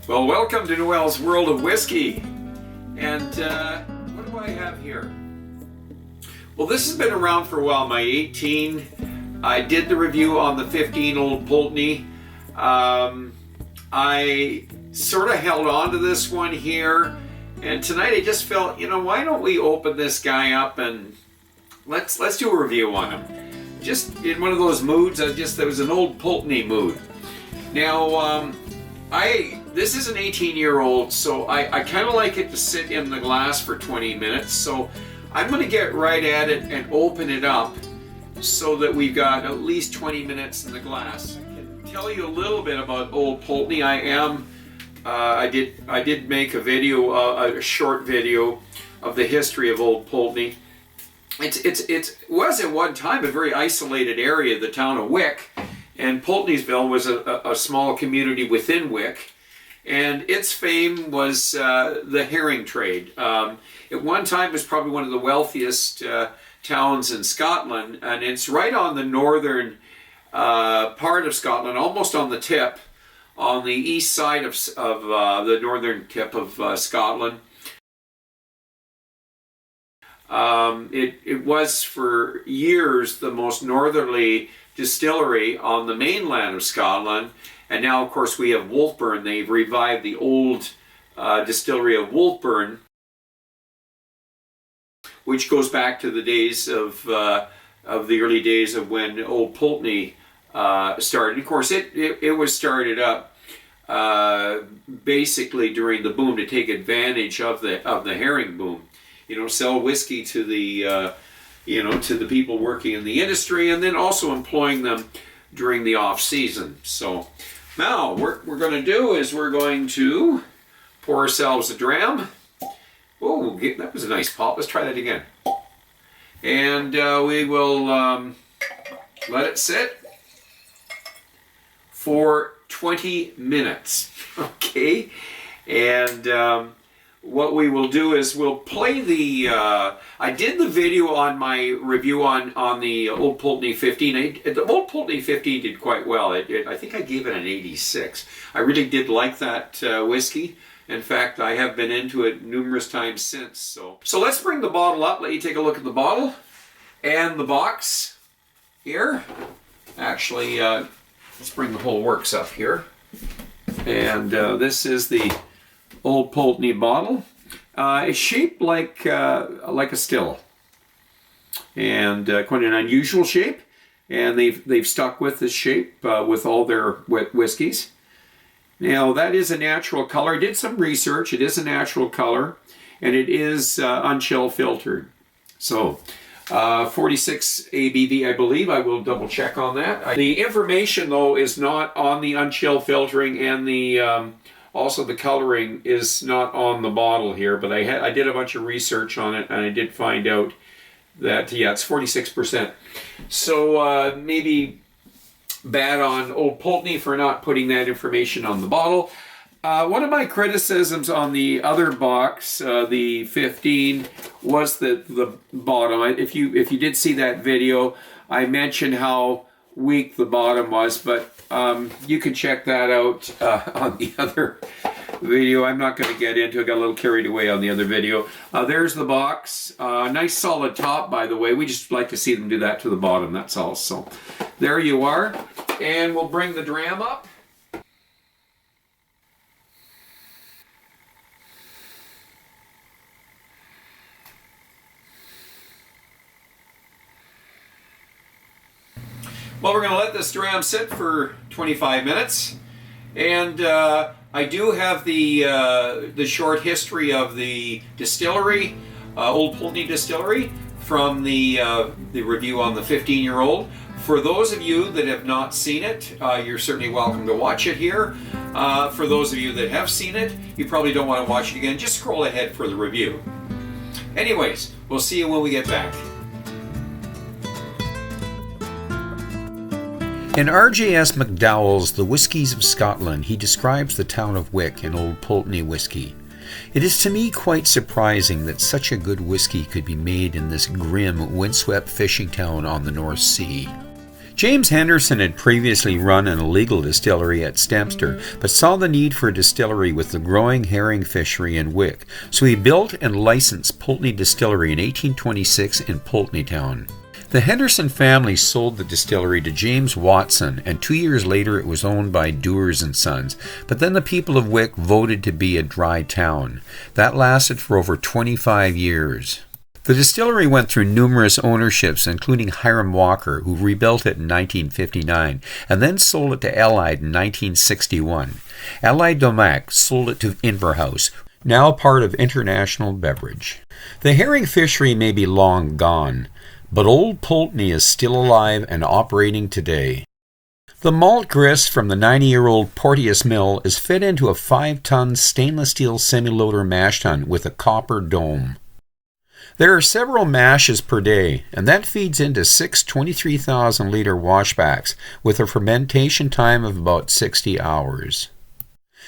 Well, welcome to Noel's World of Whiskey. And what do I have here? Well, this has been around for a while, my 18. I did the review on the 15 Old Pulteney. I sort of held on to this one here. And tonight I just felt, why don't we open this guy up and let's do a review on him. Just in one of those moods, there was an Old Pulteney mood. Now, this is an 18-year-old, so I kind of like it to sit in the glass for 20 minutes. So I'm going to get right at it and open it up so that we've got at least 20 minutes in the glass. I can tell you a little bit about Old Pulteney. I did make a video, a short video of the history of Old Pulteney. It was at one time a very isolated area, the town of Wick, and Pulteneysville was a small community within Wick, and its fame was the herring trade. At one time it was probably one of the wealthiest towns in Scotland, and it's right on the northern part of Scotland, almost on the tip, on the east side of the northern tip of Scotland. It was for years the most northerly distillery on the mainland of Scotland, and now of course we have Wolfburn. They've revived the old distillery of Wolfburn, which goes back to the days of the early days of when Old Pulteney started. Of course, it was started up basically during the boom to take advantage of the herring boom. Sell whiskey to the to the people working in the industry, and then also employing them during the off season. So now what we're going to do is we're going to pour ourselves a dram. Oh, that was a nice pop. Let's try that again. And we will let it sit for 20 minutes. Okay, and what we will do is we'll play the I did the video on my review on the Old Pultenay 15. The Old Pultenay 15 did quite well. I think I gave it an 86. I really did like that whiskey. In fact, I have been into it numerous times since. So let's bring the bottle up, let you take a look at the bottle and the box here. Actually, let's bring the whole works up here. And this is the Old Pulteney bottle. It's shaped like a still, and quite an unusual shape. And they've stuck with this shape with all their whiskies. Now that is a natural color. I did some research. It is a natural color, and it is unchill filtered. So 46 ABV, I believe. I will double check on that. The information though is not on the unchill filtering, and the also the coloring is not on the bottle here. But I did a bunch of research on it, and I did find out that it's 46%. So maybe bad on Old Pulteney for not putting that information on the bottle. One of my criticisms on the other box, the 15, was the bottom. If you did see that video, I mentioned how weak the bottom was, but you can check that out on the other video. I'm not going to get into it. I got a little carried away on the other video. There's the box. Nice solid top, by the way. We just like to see them do that to the bottom. That's all. So there you are. And we'll bring the dram up. Well, we're going to let this dram sit for 25 minutes. And I do have the short history of the distillery, Old Pulteney Distillery, from the review on the 15-year-old. For those of you that have not seen it, you're certainly welcome to watch it here. For those of you that have seen it, you probably don't want to watch it again. Just scroll ahead for the review. Anyways, we'll see you when we get back. In R.J.S. McDowell's The Whiskies of Scotland, he describes the town of Wick in Old Pulteney whiskey. It is to me quite surprising that such a good whiskey could be made in this grim, windswept fishing town on the North Sea. James Henderson had previously run an illegal distillery at Stemster, but saw the need for a distillery with the growing herring fishery in Wick, so he built and licensed Pulteney Distillery in 1826 in Pulteney Town. The Henderson family sold the distillery to James Watson, and 2 years later it was owned by Dewars and Sons, but then the people of Wick voted to be a dry town. That lasted for over 25 years. The distillery went through numerous ownerships, including Hiram Walker, who rebuilt it in 1959, and then sold it to Allied in 1961. Allied Domac sold it to Inverhouse, now part of International Beverage. The herring fishery may be long gone, but Old Pulteney is still alive and operating today. The malt grist from the 90-year-old Porteous mill is fed into a 5-ton stainless steel semi-loader mash tun with a copper dome. There are several mashes per day, and that feeds into 6 23,000-liter washbacks with a fermentation time of about 60 hours.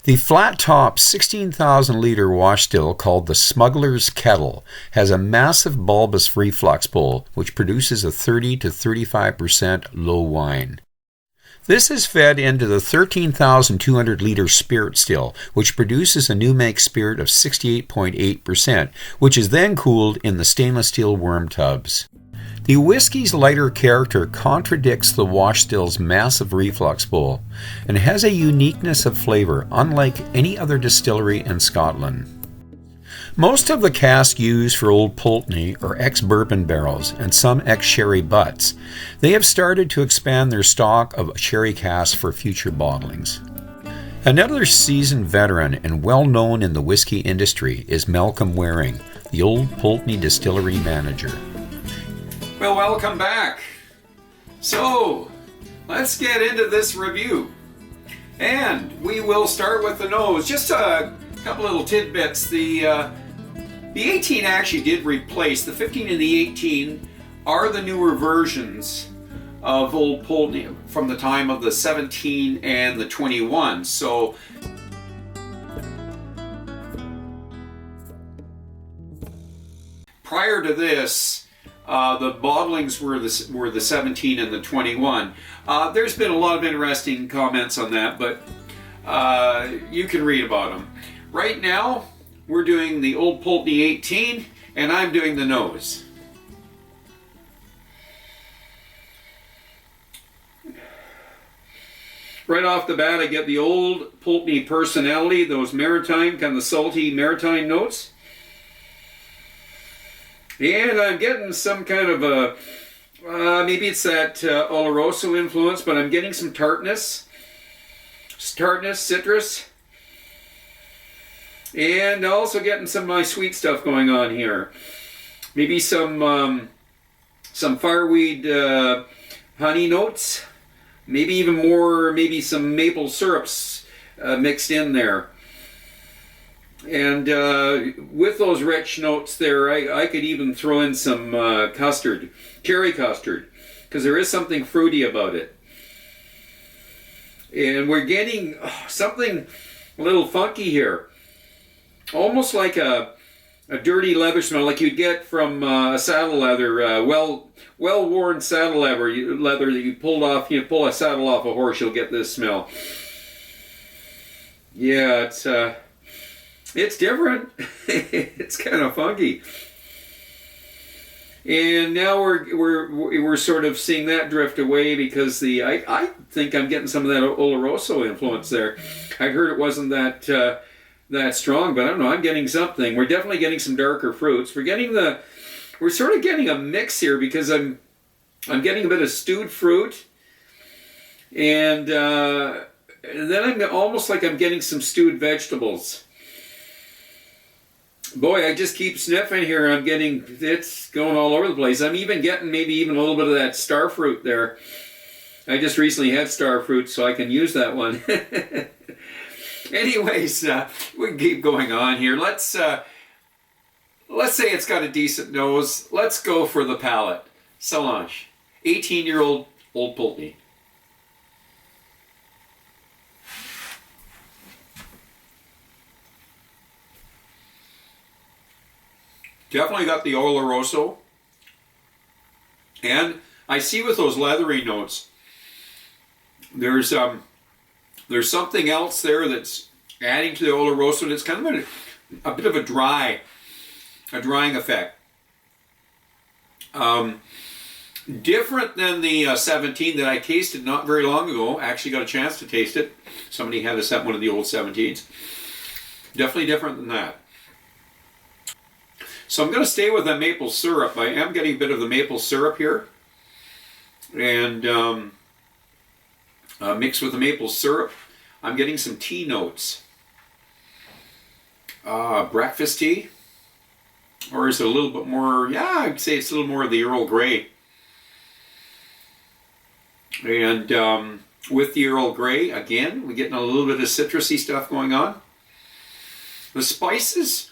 The flat-top 16,000-liter wash still, called the Smuggler's Kettle, has a massive bulbous reflux bowl which produces a 30 to 35% low wine. This is fed into the 13,200-liter spirit still, which produces a new make spirit of 68.8%, which is then cooled in the stainless steel worm tubs. The whiskey's lighter character contradicts the wash still's massive reflux bowl, and has a uniqueness of flavor unlike any other distillery in Scotland. Most of the casks used for Old Pulteney are ex-bourbon barrels and some ex-sherry butts. They have started to expand their stock of sherry casks for future bottlings. Another seasoned veteran and well-known in the whiskey industry is Malcolm Waring, the Old Pulteney distillery manager. Well, welcome back. So, let's get into this review. And we will start with the nose. Just a couple little tidbits. The 18 actually did replace, the 15 and the 18 are the newer versions of Old Pulteney from the time of the 17 and the 21. So prior to this, the bottlings were the 17 and the 21. There's been a lot of interesting comments on that, but you can read about them. Right now, we're doing the Old Pulteney 18, and I'm doing the nose. Right off the bat, I get the Old Pulteney personality, those maritime, kind of salty maritime notes. And I'm getting some kind of a, maybe it's that Oloroso influence, but I'm getting some tartness, citrus. And also getting some of my sweet stuff going on here. Maybe some fireweed honey notes. Maybe even more, maybe some maple syrups mixed in there. And with those rich notes there, I could even throw in some custard, cherry custard, because there is something fruity about it. And we're getting something a little funky here. Almost like a dirty leather smell, like you'd get from a saddle leather, well-worn saddle leather that you pulled off. You pull a saddle off a horse, you'll get this smell. Yeah, it's different. It's kind of funky. And now we're sort of seeing that drift away because I think I'm getting some of that Oloroso influence there. I heard it wasn't that strong, but I don't know, I'm getting something. We're definitely getting some darker fruits. We're sort of getting a mix here because I'm getting a bit of stewed fruit, and then I'm almost like I'm getting some stewed vegetables. Boy, I just keep sniffing here. It's going all over the place. I'm even getting maybe even a little bit of that star fruit there. I just recently had star fruit, so I can use that one. Anyways, we can keep going on here. Let's say it's got a decent nose. Let's go for the palate. Slàinte, 18-year-old Old Pulteney. Definitely got the Oloroso. And I see with those leathery notes, there's something else there that's adding to the Oloroso. It's kind of a bit of a drying effect. Different than the 17 that I tasted not very long ago. Actually got a chance to taste it. Somebody had us at one of the old 17s. Definitely different than that. So I'm going to stay with the maple syrup. I am getting a bit of the maple syrup here. And mixed with the maple syrup, I'm getting some tea notes. Breakfast tea. Or is it a little bit more, yeah, I'd say it's a little more of the Earl Grey. And with the Earl Grey, again, we're getting a little bit of citrusy stuff going on. The spices,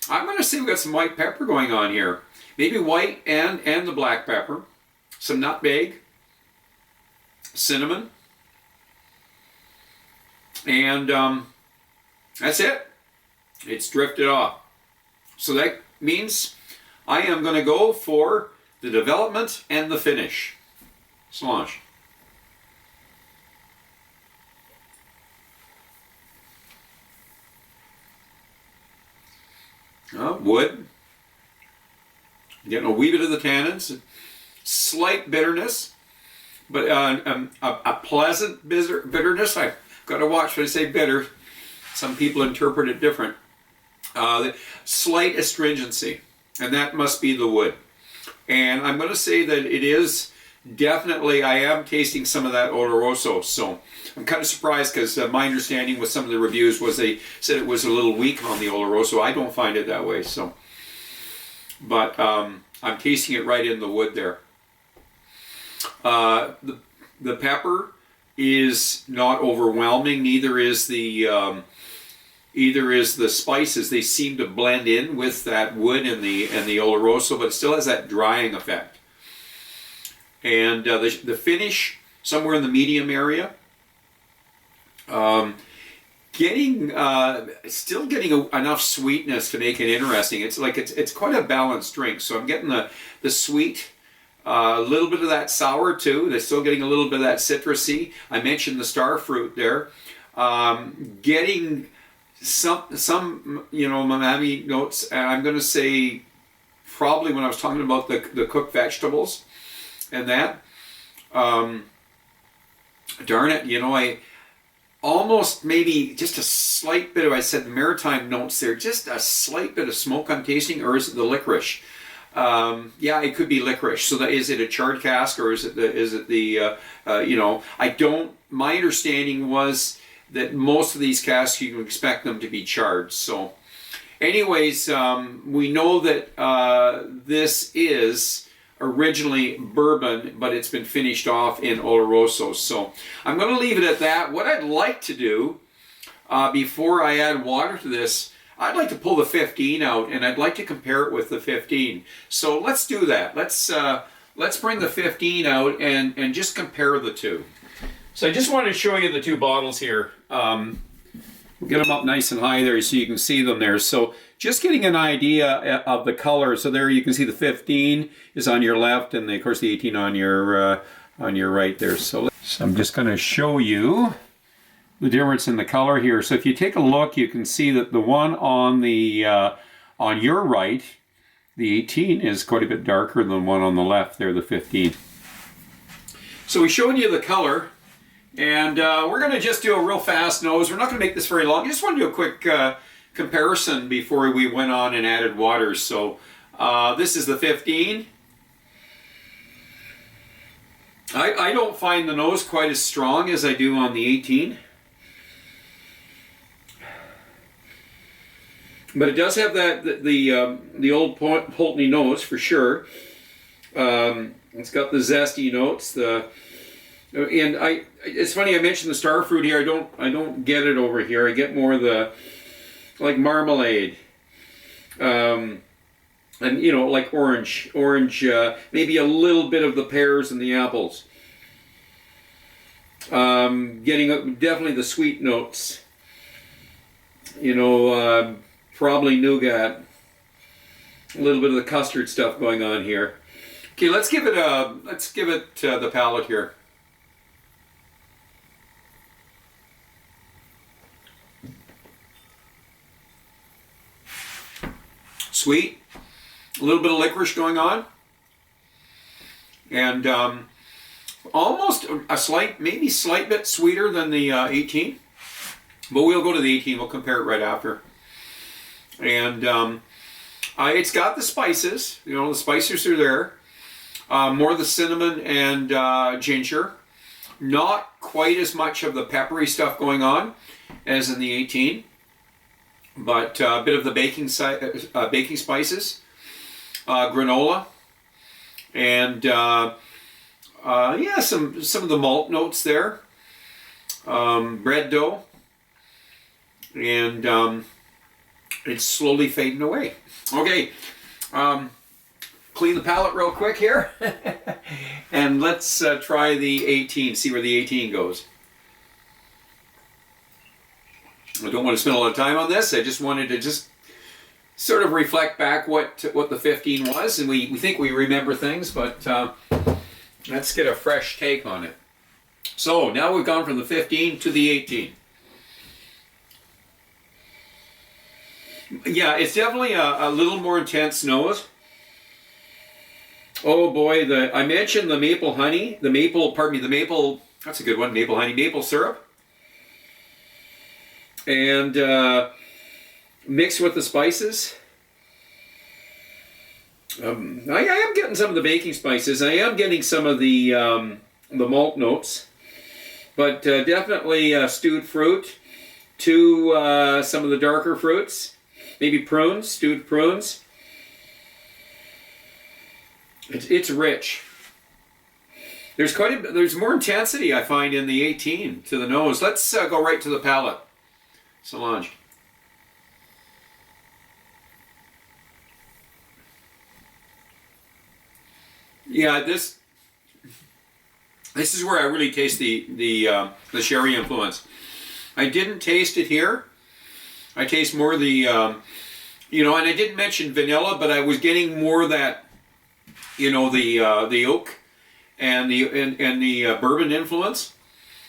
I'm going to say we've got some white pepper going on here. Maybe white and the black pepper. Some nutmeg. Cinnamon. And that's it. It's drifted off. So that means I am going to go for the development and the finish. Slàinte. Wood. Getting a wee bit of the tannins. Slight bitterness. But a pleasant bitterness. I've got to watch when I say bitter. Some people interpret it different. Slight astringency. And that must be the wood. And I'm going to say that it is definitely, I am tasting some of that Oloroso. So I'm kind of surprised because my understanding with some of the reviews was they said it was a little weak on the Oloroso. I don't find it that way. So, but I'm tasting it right in the wood there. The pepper is not overwhelming. Neither is the spices. They seem to blend in with that wood and the Oloroso, but it still has that drying effect. And the finish somewhere in the medium area. Still getting enough sweetness to make it interesting. It's like it's quite a balanced drink. So I'm getting the sweet, a little bit of that sour too. They're still getting a little bit of that citrusy. I mentioned the star fruit there. Getting some umami notes. And I'm going to say probably when I was talking about the cooked vegetables and that. Darn it, I almost maybe just a slight bit of, I said the maritime notes there, just a slight bit of smoke I'm tasting, or is it the licorice? Yeah, it could be licorice. So is it a charred cask, or is it my understanding was that most of these casks you can expect them to be charred. So anyways, we know that this is originally bourbon, but it's been finished off in Oloroso. So I'm going to leave it at that. What I'd like to do before I add water to this, I'd like to pull the 15 out, and I'd like to compare it with the 15. So let's do that. Let's bring the 15 out and just compare the two. So I just wanted to show you the two bottles here. Get them up nice and high there so you can see them there. So just getting an idea of the color. So there you can see the 15 is on your left, and of course the 18 on your right there. So I'm just going to show you the difference in the color here. So if you take a look, you can see that the one on the on your right, the 18, is quite a bit darker than the one on the left there, the 15. So we showed you the color. And we're going to just do a real fast nose. We're not going to make this very long. I just want to do a quick comparison before we went on and added water. So this is the 15. I don't find the nose quite as strong as I do on the 18. But it does have the Old Pulteney nose for sure. It's got the zesty notes. And it's funny, I mentioned the star fruit here. I don't get it over here. I get more of the like marmalade, and like orange, maybe a little bit of the pears and the apples. Getting definitely the sweet notes. Probably nougat. A little bit of the custard stuff going on here. Okay, let's give it the palate here. sweet, a little bit of licorice going on, and almost a slight, maybe slight bit sweeter than the 18. But we'll go to the 18. We'll compare it right after. And it's got the spices. You know, the spices are there. More of the cinnamon and ginger. Not quite as much of the peppery stuff going on as in the 18. But a bit of the baking spices. Granola. And yeah, some of the malt notes there. Bread dough. And it's slowly fading away. Okay, clean the palate real quick here. And let's try the 18, see where the 18 goes. I don't want to spend a lot of time on this. I just wanted to just sort of reflect back what the 15 was. And we think we remember things, but let's get a fresh take on it. So now we've gone from the 15 to the 18. Yeah, it's definitely a little more intense nose. Oh boy, I mentioned the maple honey, the maple, that's a good one, maple honey, maple syrup. And mixed with the spices. I am getting some of the baking spices. I am getting some of the malt notes. But definitely stewed fruit to some of the darker fruits. Maybe prunes, stewed prunes. It's rich. There's more intensity I find in the 18 to the nose. Let's go right to the palate. Solange. Yeah, this is where I really taste the sherry influence. I didn't taste it here. I taste more the, you know, and I didn't mention vanilla, but I was getting more of that, you know, the oak and the bourbon influence.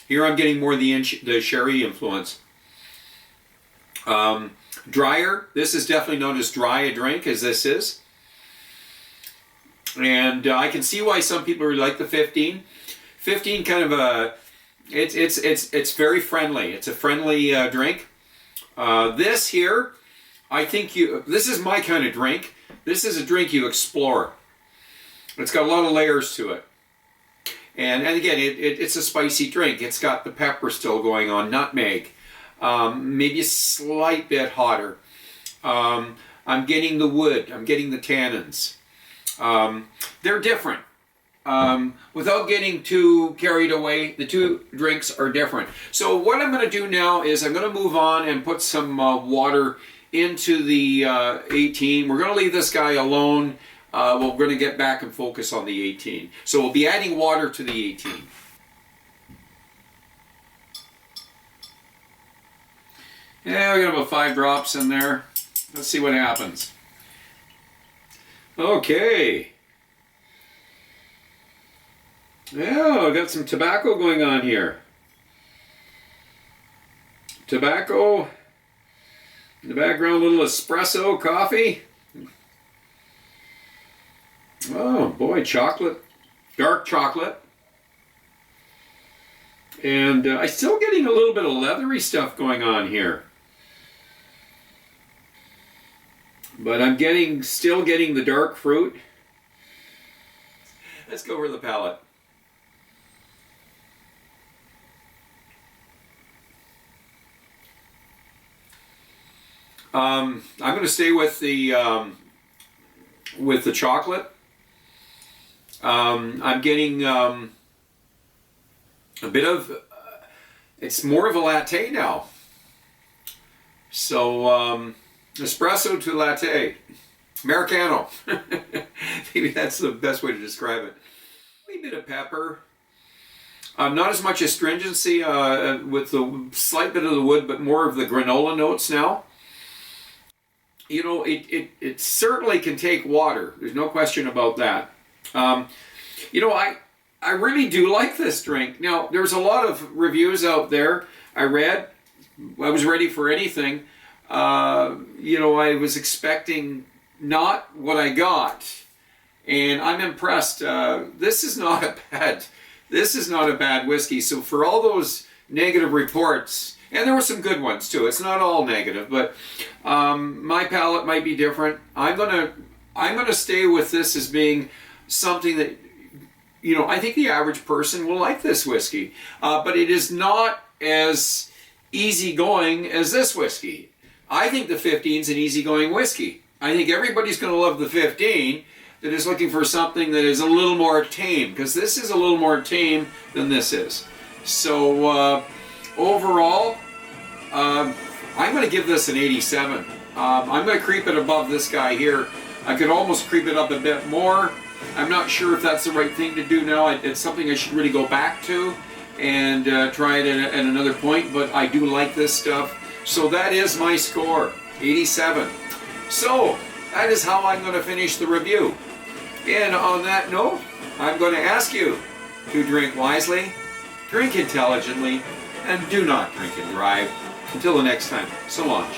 Here I'm getting more of the sherry influence. Drier. This is definitely not as dry a drink as this is. And I can see why some people really like the 15. 15 kind of a, it's very friendly. It's a friendly drink. This here, I think this is my kind of drink. This is a drink you explore. It's got a lot of layers to it. And again, it's a spicy drink. It's got the pepper still going on, nutmeg. Maybe a slight bit hotter. I'm getting the wood. I'm getting the tannins. They're different. Without getting too carried away, the two drinks are different. So what I'm going to do now is I'm going to move on and put some water into the 18. We're going to leave this guy alone. We're going to get back and focus on the 18. So we'll be adding water to the 18. Yeah, we got about 5 drops in there. Let's see what happens. Okay. Yeah, I got some tobacco going on here. Tobacco. In the background, a little espresso coffee. Oh boy, chocolate. Dark chocolate. And I'm still getting a little bit of leathery stuff going on here. But I'm still getting the dark fruit. Let's go over the palate. I'm going to stay with the chocolate. I'm getting a bit of. It's more of a latte now. So espresso to latte, Americano. Maybe that's the best way to describe it. A wee bit of pepper. Not as much astringency with the slight bit of the wood, but more of the granola notes now. You know, it certainly can take water. There's no question about that. You know, I really do like this drink. Now, there's a lot of reviews out there I read. I was ready for anything. You know, I was expecting not what I got, and I'm impressed. This is not a bad whiskey. So for all those negative reports, and there were some good ones too. It's not all negative, but my palate might be different. I'm gonna stay with this as being something that, you know, I think the average person will like this whiskey, but it is not as easygoing as this whiskey. I think the 15 is an easygoing whiskey. I think everybody's going to love the 15 that is looking for something that is a little more tame, because this is a little more tame than this is. So overall, I'm going to give this an 87. I'm going to creep it above this guy here. I could almost creep it up a bit more. I'm not sure if that's the right thing to do now. It's something I should really go back to and try it at another point, but I do like this stuff. So that is my score, 87. So that is how I'm going to finish the review. And on that note, I'm going to ask you to drink wisely, drink intelligently, and do not drink and drive. Until the next time, so long.